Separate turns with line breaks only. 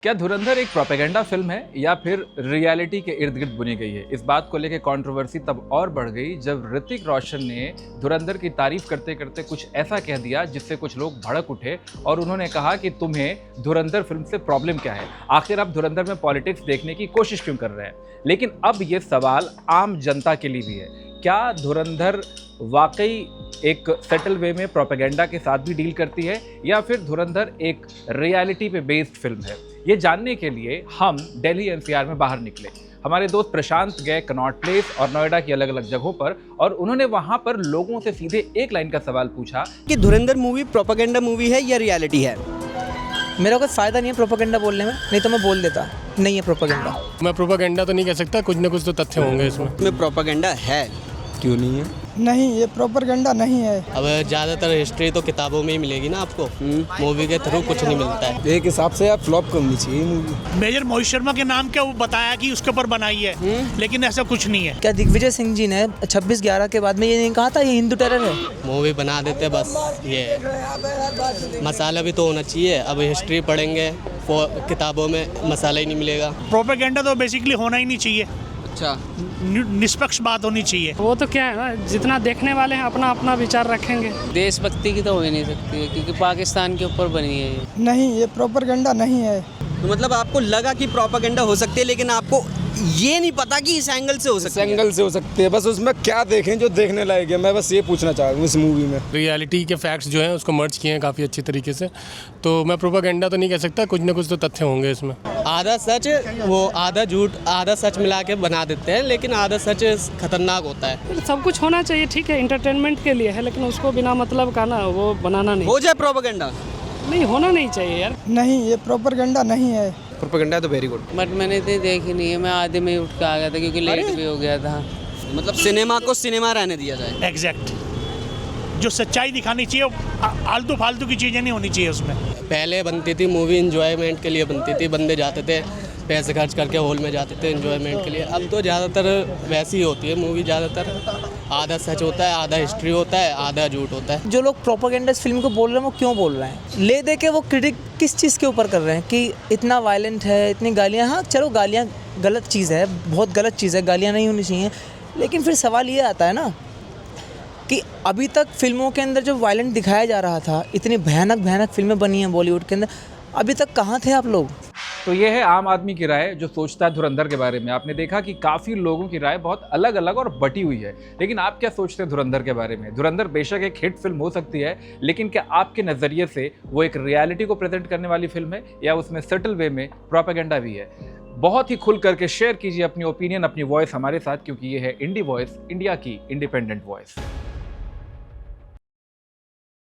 क्या धुरंधर एक propaganda film है या फिर रियलिटी के इर्द गिर्द बुनी गई है? इस बात को लेकर कंट्रोवर्सी तब और बढ़ गई जब ऋतिक रोशन ने धुरंधर की तारीफ करते करते कुछ ऐसा कह दिया जिससे कुछ लोग भड़क उठे और उन्होंने कहा कि तुम्हें धुरंधर फिल्म से प्रॉब्लम क्या है, आखिर आप धुरंधर में पॉलिटिक्स देखने की कोशिश क्यों कर रहे हैं। लेकिन अब ये सवाल आम जनता के लिए भी है, क्या धुरंधर वाकई एक सेटल वे में प्रोपेगेंडा के साथ भी डील करती है या फिर धुरंधर एक रियलिटी पे बेस्ड फिल्म है? ये जानने के लिए हम दिल्ली एनसीआर में बाहर निकले। हमारे दोस्त प्रशांत गए कनॉट प्लेस और नोएडा की अलग अलग जगहों पर और उन्होंने वहां पर लोगों से सीधे एक लाइन का सवाल पूछा
कि धुरंधर मूवी प्रोपेगेंडा मूवी है या रियलिटी है।
मेरा कोई फ़ायदा नहीं है प्रोपेगेंडा बोलने में, नहीं तो मैं बोल देता नहीं है प्रोपेगेंडा।
मैं प्रोपेगेंडा तो नहीं कह सकता, कुछ ना कुछ तो तथ्य होंगे इसमें
प्रोपेगेंडा है, क्यों नहीं है?
नहीं, ये प्रोपेगेंडा नहीं है।
अब ज़्यादातर हिस्ट्री तो किताबों में ही मिलेगी ना आपको, मूवी के थ्रू कुछ नहीं मिलता है।
एक हिसाब से आप फ्लॉप करनी चाहिए मूवी।
मेजर मोहित शर्मा के नाम क्या वो बताया कि उसके ऊपर बनाई है, लेकिन ऐसा कुछ नहीं है।
क्या दिग्विजय सिंह जी ने 26/11 के बाद में ये नहीं कहा था ये हिंदू टेरर है?
मूवी बना देते बस, ये मसाला भी तो होना चाहिए। अब हिस्ट्री पढ़ेंगे किताबों में मसाला ही नहीं मिलेगा।
प्रोपेगेंडा तो बेसिकली होना ही नहीं चाहिए।
अच्छा,
निष्पक्ष बात होनी चाहिए।
वो तो क्या है ना, जितना देखने वाले हैं अपना अपना विचार रखेंगे।
देशभक्ति की तो हो ही नहीं सकती है क्योंकि पाकिस्तान के ऊपर बनी है ये।
नहीं, ये प्रोपेगेंडा नहीं है।
तो मतलब आपको लगा कि प्रोपेगेंडा हो सकती है, लेकिन आपको ये नहीं पता कि इस एंगल से हो सकती है।
इस एंगल से हो सकती है, बस उसमें क्या देखें जो देखने लायक है। मैं बस ये पूछना चाह रहा हूँ इस मूवी में
रियलिटी के फैक्ट्स जो हैं उसको मर्ज किए हैं काफ़ी अच्छी तरीके से। तो मैं प्रोपेगेंडा तो नहीं कह सकता, कुछ ना कुछ तो तथ्य होंगे इसमें।
आधा सच वो आधा झूठ आधा सच मिला के बना देते हैं, लेकिन आधा सच खतरनाक होता है।
सब कुछ होना चाहिए, ठीक है, इंटरटेनमेंट के लिए है, लेकिन उसको बिना मतलब का ना वो बनाना नहीं
हो जाए प्रोपेगेंडा
नहीं होना नहीं चाहिए यार।
नहीं, ये प्रोपेगेंडा नहीं है।
प्रोपेगेंडा तो वेरी गुड,
बट मैंने तो देखी नहीं है, मैं आधे में ही उठ के आ गया था क्योंकि लेट भी हो गया था।
मतलब सिनेमा को सिनेमा रहने दिया जाए।
एग्जैक्ट, जो सच्चाई दिखानी चाहिए, आलतू फालतू की चीज़ें नहीं होनी चाहिए उसमें।
पहले बनती थी मूवी एंजॉयमेंट के लिए बनती थी, बंदे जाते थे पैसे खर्च करके हॉल में जाते थे एंजॉयमेंट के लिए। अब तो ज़्यादातर वैसी ही होती है मूवी, ज़्यादातर आधा सच होता है, आधा हिस्ट्री होता है, आधा झूठ होता है।
जो लोग प्रोपेगेंडा इस फिल्म को बोल रहे हैं वो क्यों बोल रहे हैं? ले दे के वो क्रिटिक किस चीज़ के ऊपर कर रहे हैं कि इतना वायलेंट है, इतनी गालियाँ। हाँ चलो, गालियाँ गलत चीज़ है, बहुत गलत चीज़ है, गालियाँ नहीं होनी चाहिए। लेकिन फिर सवाल ये आता है ना कि अभी तक फिल्मों के अंदर जो वायलेंट दिखाया जा रहा था, इतनी भयानक भयानक फिल्में बनी हैं बॉलीवुड के अंदर, अभी तक कहाँ थे आप लोग?
तो ये है आम आदमी की राय जो सोचता है धुरंधर के बारे में। आपने देखा कि काफ़ी लोगों की राय बहुत अलग अलग और बटी हुई है, लेकिन आप क्या सोचते हैं धुरंधर के बारे में? धुरंधर बेशक एक हिट फिल्म हो सकती है, लेकिन क्या आपके नज़रिए से वो एक रियलिटी को प्रेजेंट करने वाली फिल्म है या उसमें सटल वे में प्रोपेगेंडा भी है? बहुत ही खुल करके शेयर कीजिए अपनी ओपिनियन, अपनी वॉइस हमारे साथ, क्योंकि ये है इंडी वॉइस, इंडिया की इंडिपेंडेंट वॉइस।